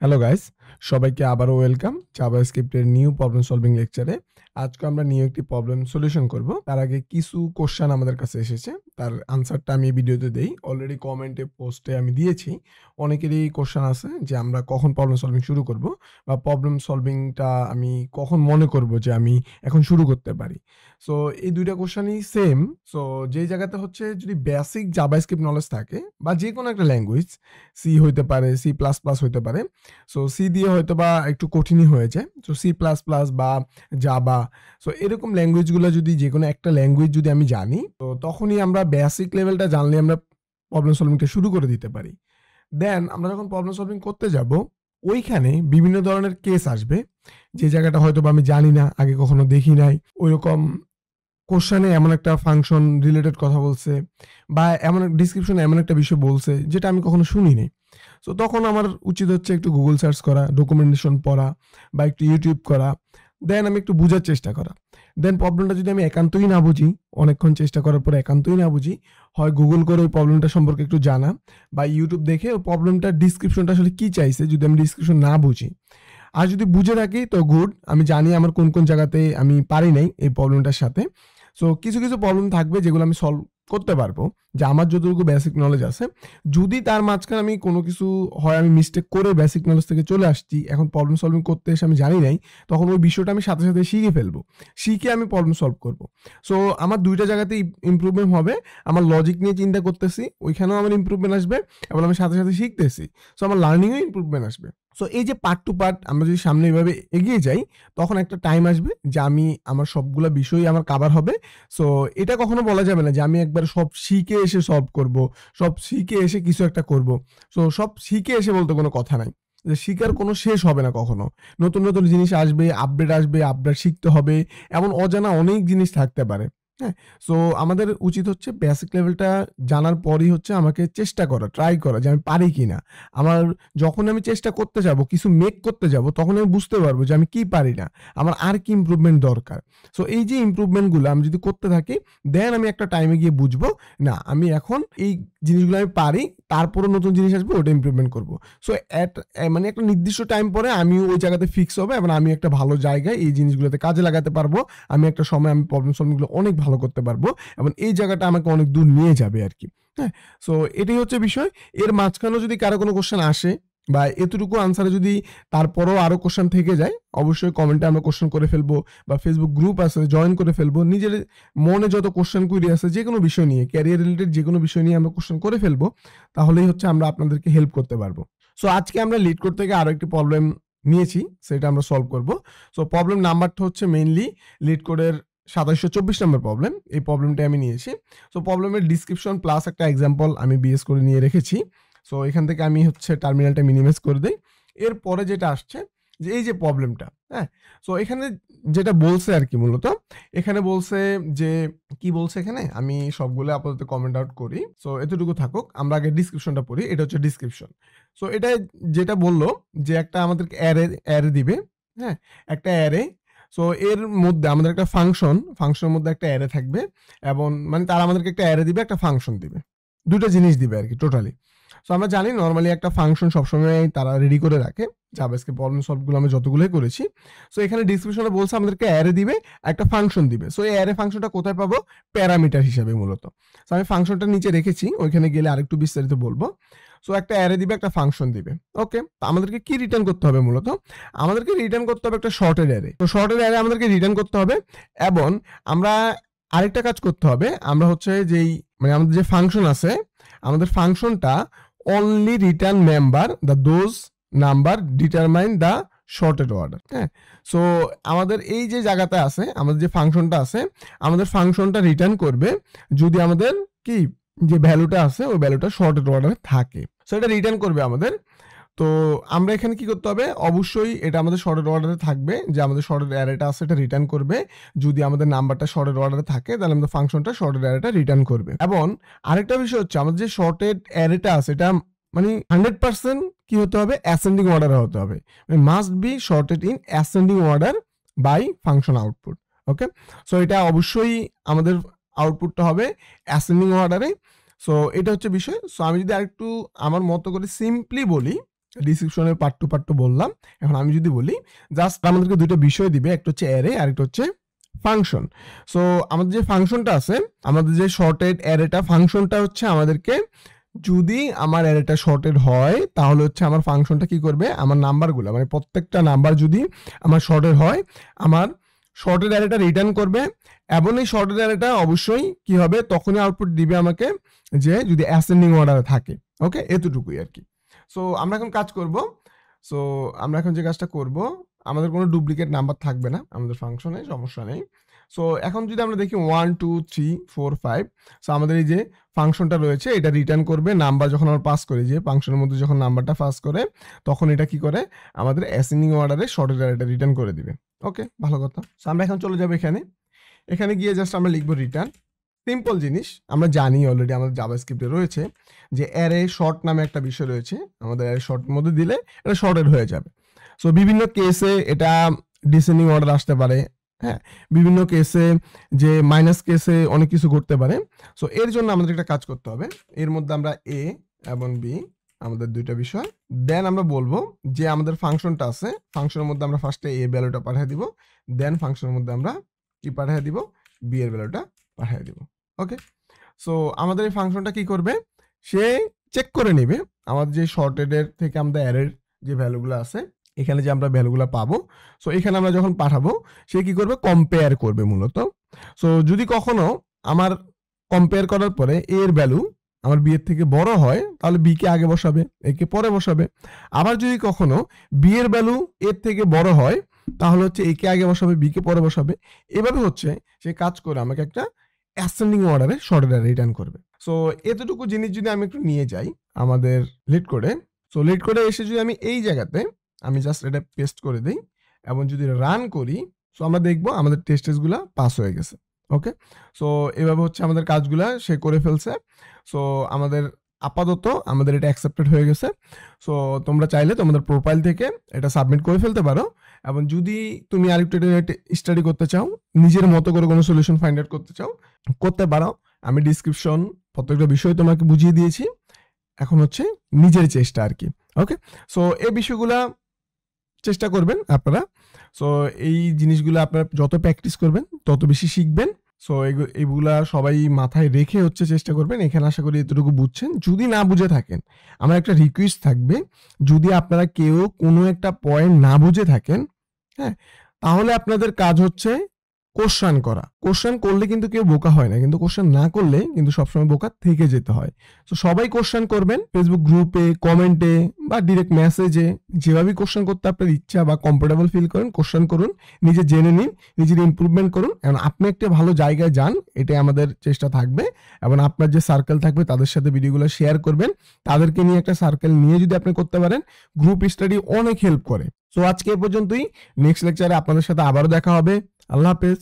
Hello guys, সবাইকে আবারও welcome জাভাস্ক্রিপ্টের new problem solving লেকচারে। আজকে আমরা নিউ একটি প্রবলেম সলিউশন করব। তার আগে কিছু কোশ্চেন আমাদের কাছে এসেছে, তার আনসারটা আমি এই ভিডিওতে দেই। অলরেডি কমেন্টে পোস্টে আমি দিয়েছি। অনেকেরই কোশ্চেন আছে যে আমরা কখন প্রবলেম সলভিং শুরু করব, বা প্রবলেম সলভিংটা আমি কখন মনে করব যে আমি এখন শুরু করতে পারি। সো এই দুইটা কোশ্চেনই সেম। সো যেই জায়গাতে হচ্ছে যদি বেসিক জাভাস্ক্রিপ্ট নলেজ থাকে বা যে কোনো একটা ল্যাঙ্গুয়েজ, সি হইতে পারে, সি প্লাস প্লাস হইতে পারে, সো সি দিয়ে হয়তো বা একটু কঠিনই হয়ে যায়। সো সি প্লাস প্লাস বা জাভা, সো এরকম ল্যাঙ্গুয়েজগুলো যদি যে কোনো একটা ল্যাঙ্গুয়েজ যদি আমি জানি, তো তখনই আমরা বেসিক লেভেলটা জানলে আমরা প্রবলেম সলভিংটা শুরু করে দিতে পারি। দেন আমরা যখন প্রবলেম সলভিং করতে যাব, ওইখানে বিভিন্ন ধরনের কেস আসবে, যে জায়গাটা হয়তো বা আমি জানি না, আগে কখনো দেখি নাই। ওইরকম কোশ্চেনে এমন একটা ফাংশন রিলেটেড কথা বলছে, বা এমন ডিসক্রিপশনে এমন একটা বিষয় বলছে যেটা আমি কখনো শুনিনি। সো তখন আমার উচিত হচ্ছে একটু গুগল সার্চ করা, ডকুমেন্টেশন পড়া, বা একটু ইউটিউব করা, দেন আমি একটু বোঝার চেষ্টা করা। দেন প্রবলেমটা যদি আমি একান্তই না বুঝি, অনেকক্ষণ চেষ্টা করার পরে একান্তই না বুঝি, হয় গুগল করে ওই প্রবলেমটা সম্পর্কে একটু জানা, বা ইউটিউব দেখে ওই প্রবলেমটার ডিসক্রিপশনটা আসলে কী চাইছে যদি আমি ডিসক্রিপশন না বুঝি। আর যদি বুঝে থাকি তো গুড, আমি জানি আমার কোন কোন জায়গাতে আমি পারি নাই এই প্রবলেমটার সাথে। সো কিছু কিছু প্রবলেম থাকবে যেগুলো আমি সলভ করতে পারবো, যে আমার যতটুকু বেসিক নলেজ আছে। যদি তার মাঝখানে আমি কোনো কিছু হয়, আমি মিস্টেক করে বেসিক নলেজ থেকে চলে আসছি, এখন প্রবলেম সলভিং করতে এসে আমি জানি নাই, তখন ওই বিষয়টা আমি সাথে সাথে শিখে ফেলবো, শিখে আমি প্রবলেম সলভ করব। সো আমার দুইটা জায়গাতেই ইমপ্রুভমেন্ট হবে। আমার লজিক নিয়ে চিন্তা করতেছি, ওইখানেও আমার ইমপ্রুভমেন্ট আসবে, এবং আমি সাথে সাথে শিখতেছি, সো আমার লার্নিংও ইমপ্রুভমেন্ট আসবে। সো এই যে পার্ট টু পার্ট আমরা যদি সামনে এইভাবে এগিয়ে যাই, তখন একটা টাইম আসবে যে আমি আমার সবগুলো বিষয় আমার কাভার হবে। সো এটা কখনো বলা যাবে না যে আমি একবার সব শিখে এসে সলভ করব, সব শিখে এসে কিছু একটা করব। সো সব শিখে এসে বলতে কোনো কথা নাই, যে শিকার কোনো শেষ হবে না কখনো। নতুন নতুন জিনিস আসবে, আপডেট শিখতে হবে, এমন অজানা অনেক জিনিস থাকতে পারে। হ্যাঁ, সো আমাদের উচিত হচ্ছে বেসিক লেভেলটা জানার পরই হচ্ছে আমাকে চেষ্টা করা, ট্রাই করা যে আমি পারি কিনা। আমার যখন আমি চেষ্টা করতে যাব, কিছু মেক করতে যাব, তখন আমি বুঝতে পারবো যে আমি কি পারি না, আমার আর কি ইমপ্রুভমেন্ট দরকার। সো এই যে ইমপ্রুভমেন্টগুলো আমি যদি করতে থাকি, দেন আমি একটা টাইমে গিয়ে বুঝবো না আমি এখন এই জিনিসগুলো আমি পারি, তারপরে নতুন জিনিস আসবে, ওটা ইমপ্রুভমেন্ট করবো। সো মানে একটা নির্দিষ্ট টাইম পরে আমি ওই জায়গাতে ফিক্স হবে, এবং আমি একটা ভালো জায়গায় এই জিনিসগুলোতে কাজে লাগাতে পারবো। আমি একটা সময় আমি প্রবলেম সলভিংগুলো অনেক ভালো করতে পারবো, এবং এই জায়গাটা আমাকে অনেক দূর নিয়ে যাবে আর কি। হ্যাঁ, সো এটাই হচ্ছে বিষয়। এর মাঝখানেও যদি কারো কোনো কোশ্চেন আসে, বা এতটুকু আনসারে যদি তারপরেও আরো কোশ্চেন থেকে যায়, অবশ্যই কমেন্টে আমরা কোশ্চেন করে ফেলবো, বা ফেসবুক গ্রুপ আছে জয়েন করে ফেলবো। নিজের মনে যত কোশ্চেন কুইরি আছে যে কোনো বিষয় নিয়ে, ক্যারিয়ার রিলেটেড যে কোনো বিষয় নিয়ে আমরা কোশ্চেন করে ফেলবো, তাহলেই হচ্ছে আমরা আপনাদেরকে হেল্প করতে পারবো। সো আজকে আমরা LeetCode থেকে আরো একটি প্রবলেম নিয়েছি, সেটা আমরা সলভ করব। সো প্রবলেম নাম্বারটা হচ্ছে মেইনলি LeetCode-এর 2724 নম্বর প্রবলেম, এই প্রবলেমটা আমি নিয়েছি। সো প্রবলেমের ডিসক্রিপশন প্লাস একটা এক্সাম্পল আমি বিএস করে নিয়ে রেখেছি। সো এখান থেকে আমি হচ্ছে টার্মিনালটা মিনিমাইজ করে দিই। এরপরে যেটা আসছে, যে এই যে প্রবলেমটা, হ্যাঁ, সো এখানে যেটা বলছে আর কি, মূলত এখানে বলছে যে কি বলছে এখানে, আমি সবগুলো আপাতত কমেন্ট আউট করি। সো এতটুকু থাকুক, আমরা আগে ডিসক্রিপশনটা পড়ি। এটা হচ্ছে ডিসক্রিপশন। সো এটা যেটা বললো যে একটা আমাদেরকে অ্যারে দিবে। হ্যাঁ, একটা অ্যারে। সো এর মধ্যে আমাদের একটা ফাংশনের মধ্যে একটা অ্যারে থাকবে, এবং মানে তারা আমাদেরকে একটা অ্যারে দিবে, একটা ফাংশন দিবে, দুটো জিনিস দিবে আর কি টোটালি। সো আমরা জানি নর্মালি একটা ফাংশন সবসময় তারা রেডি করে রাখে, জাভাস্ক্রিপ্ট প্রবলেম সলভগুলো আমরা যতগুলোই করেছি। সো এখানে ডিসক্রিপশনে বলছে আমাদেরকে অ্যারে দিবে, একটা ফাংশন দিবে। সো এই অ্যারে ফাংশনটা কোথায় পাবো? প্যারামিটার হিসাবে মূলত। সো আমি ফাংশনটা নিচে রেখেছি, ওইখানে গেলে আরেকটু বিস্তারিত বলবো। সো একটা অ্যারে দিবে, একটা ফাংশন দিবে। ওকে, তো আমাদেরকে কি রিটার্ন করতে হবে? মূলত আমাদেরকে রিটার্ন করতে হবে একটা শর্টেড অ্যারে। তো শর্টেড অ্যারে আমাদেরকে রিটার্ন করতে হবে, এবং আমরা আরেকটা কাজ করতে হবে। আমরা হচ্ছে যেই মানে আমাদের যে ফাংশন আছে, আমাদের ফাংশনটা only return member the those number determine the sorted order। হ্যাঁ, সো আমাদের এই যে জায়গাটা আছে, আমাদের যে ফাংশনটা আছে, আমাদের ফাংশনটা রিটার্ন করবে যদি আমাদের কি যে ভ্যালুটা আছে ওই ভ্যালুটা শর্টেড অর্ডারে থাকে। সো এটা রিটার্ন করবে আমাদের। তো আমরা এখানে কি করতে হবে? অবশ্যই এটা আমাদের শর্টেড অর্ডারে থাকবে, যে আমাদের শর্টেড অ্যারেটা আছে এটা রিটার্ন করবে। যদি আমাদের নাম্বারটা শর্টেড অর্ডারে থাকে, তাহলে আমাদের ফাংশনটা শর্টেড অ্যারেটা রিটার্ন করবে। এবং আরেকটা বিষয় হচ্ছে, আমাদের যে শর্টেড অ্যারেটা আছে এটা মানে 100% কি হতে হবে? অ্যাসেন্ডিং অর্ডারে হতে হবে। Must be sorted in ascending order by function output. Okay, so এটা অবশ্যই আমাদের আউটপুটটা হবে অ্যাসেন্ডিং অর্ডারে। সো এটা হচ্ছে বিষয়। সো আমি যদি আরেকটু আমার মতো করে সিম্পলি বলি, ডিসক্রিপশনের পার্ট টু পার্ট টু বললাম। এখন আমি যদি বলি জাস্ট আমাদেরকে দুটো বিষয় দিবে, একটা হচ্ছে অ্যারে আর একটা হচ্ছে ফাংশন। সো আমাদের যে ফাংশনটা আছে, আমাদের যে শর্টেড অ্যারেটা ফাংশনটা হচ্ছে আমাদেরকে, যদি আমার অ্যারেটা শর্টেড হয় তাহলে হচ্ছে আমার ফাংশনটা কি করবে, আমার নাম্বারগুলো মানে প্রত্যেকটা নাম্বার যদি আমার শর্টেড হয় আমার শর্টেড অ্যারেটা রিটার্ন করবে, এবং এই শর্টেড অ্যারেটা অবশ্যই কি হবে, তখনই আউটপুট দিবে আমাকে যে যদি অ্যাসেন্ডিং অর্ডারে থাকে। ওকে, এতটুকুই আর কি। সো আমরা এখন কাজ করব। সো আমরা এখন যে কাজটা করব, আমাদের কোনো ডুপ্লিকেট নাম্বার থাকবে না আমাদের ফাংশনে, সমস্যা নেই। সো এখন যদি আমরা দেখি 1 2 3 4 5, সো আমাদের এই যে ফাংশনটা রয়েছে এটা রিটার্ন করবে নাম্বার যখন আমরা পাস করি, যে ফাংশনের মধ্যে যখন নাম্বারটা পাস করে তখন এটা কি করে আমাদের অ্যাসেন্ডিং অর্ডারে শর্টেড অ্যারেটা রিটার্ন করে দিবে। ওকে, ভালো কথা। সো আমরা এখন চলে যাব এখানে গিয়ে জাস্ট আমরা লিখবো রিটার্ন। সিম্পল জিনিস, আমরা জানি অলরেডি আমাদের জাভাস্ক্রিপ্টে রয়েছে যে অ্যারে শর্ট নামে একটা বিষয় রয়েছে, আমাদের অ্যারে শর্টের মধ্যে দিলে এটা শর্টেড হয়ে যাবে। সো বিভিন্ন কেসে এটা ডিসেন্ডিং অর্ডার আসতে পারে, হ্যাঁ, বিভিন্ন কেসে যে মাইনাস কেসে অনেক কিছু করতে পারে। সো এর জন্য আমাদের একটা কাজ করতে হবে, এর মধ্যে আমরা এ এবং বি আমাদের দুইটা বিষয়, দেন আমরা বলবো যে আমাদের ফাংশনটা আছে, ফাংশনের মধ্যে আমরা ফার্স্টে এ ভ্যালুটা পাঠিয়ে দিব, দেন ফাংশনের মধ্যে আমরা কি পাঠিয়ে দিব, বি এর ভ্যালুটা পাঠিয়ে দিব। ওকে, সো আমাদের এই ফাংশনটা কি করবে, সে চেক করে নেবে আমাদের যে শর্টেডের থেকে আমাদের অ্যারের যে ভ্যালুগুলো আছে, এখানে যে আমরা ভ্যালুগুলো পাবো, সো এখানে আমরা যখন পাঠাবো সে কি করবে, কম্পেয়ার করবে মূলত। সো যদি কখনো আমার কম্পেয়ার করার পরে এ এর ভ্যালু আমার বি এর থেকে বড় হয় তাহলে বি কে আগে বসাবে, এ কে পরে বসাবে। আবার যদি কখনো বি এর ভ্যালু এর থেকে বড় হয় তাহলে হচ্ছে এ কে আগে বসাবে, বি কে পরে বসাবে। এভাবে হচ্ছে সে কাজ করে আমাকে একটা অ্যাসেন্ডিং অর্ডারে শর্টেড অ্যারে রিটার্ন করবে। সো এতটুকু জিনিস যদি আমি একটু নিয়ে যাই আমাদের LeetCode, সো LeetCode এসে যদি আমি এই জায়গাতে আমি জাস্ট এটা পেস্ট করে দিই এবং যদি রান করি, সো আমরা দেখবো আমাদের টেস্টগুলো পাস হয়ে গেছে। ওকে, সো এভাবে হচ্ছে আমাদের কাজগুলা সে করে ফেলছে। সো আমাদের আপাতত আমাদের এটা অ্যাকসেপ্টেড হয়ে গেছে। সো তোমরা চাইলে তোমাদের প্রোফাইল থেকে এটা সাবমিট করে ফেলতে পারো, এবং যদি তুমি আরেকটু স্টাডি করতে চাও, নিজের মতো করে কোনো সলিউশন ফাইন্ড আউট করতে চাও, করতে পারো। আমি ডিসক্রিপশন প্রত্যেকটা বিষয় তোমাকে বুঝিয়ে দিয়েছি, এখন হচ্ছে নিজের চেষ্টা আর কি। ওকে, সো এই বিষয়গুলা চেষ্টা করবেন আপনারা। সো এই জিনিসগুলো আপনারা যত প্র্যাকটিস করবেন তত বেশি শিখবেন। সো এইগুলা সবাই মাথায় রেখে হচ্ছে চেষ্টা করবেন। এখানে আশা করি এতটুকু বুঝছেন। যদি না বুঝে থাকেন, আমার একটা রিকোয়েস্ট থাকবে, যদি আপনারা কেউ কোনো একটা পয়েন্ট না বুঝে থাকেন, হ্যাঁ, তাহলে আপনাদের কাজ হচ্ছে কোশ্চেন করা। কোশ্চেন করলে কিন্তু কেউ বোকা হয় না, কিন্তু কোশ্চেন না করলে কিন্তু সবসময় বোকা থেকে যেতে হয়। তো সবাই কোশ্চেন করবেন, ফেসবুক গ্রুপে, কমেন্টে বা ডিরেক্ট মেসেজে, যেভাবেই কোশ্চেন করতে আপনার ইচ্ছা বা কমফোর্টেবল ফিল করেন কোশ্চেন করুন, নিজে জেনে নিন, নিজের ইমপ্রুভমেন্ট করুন, এবং আপনি একটা ভালো জায়গায় যান, এটাই আমাদের চেষ্টা থাকবে। এবং আপনার যে সার্কেল থাকবে তাদের সাথে ভিডিওগুলো শেয়ার করবেন, তাদেরকে নিয়ে একটা সার্কেল নিয়ে যদি আপনি করতে পারেন, গ্রুপ স্টাডি অনেক হেল্প করে। সো আজকে এ পর্যন্তই, নেক্সট লেকচারে আপনাদের সাথে আবারও দেখা হবে। আল্লাহ হাফেজ।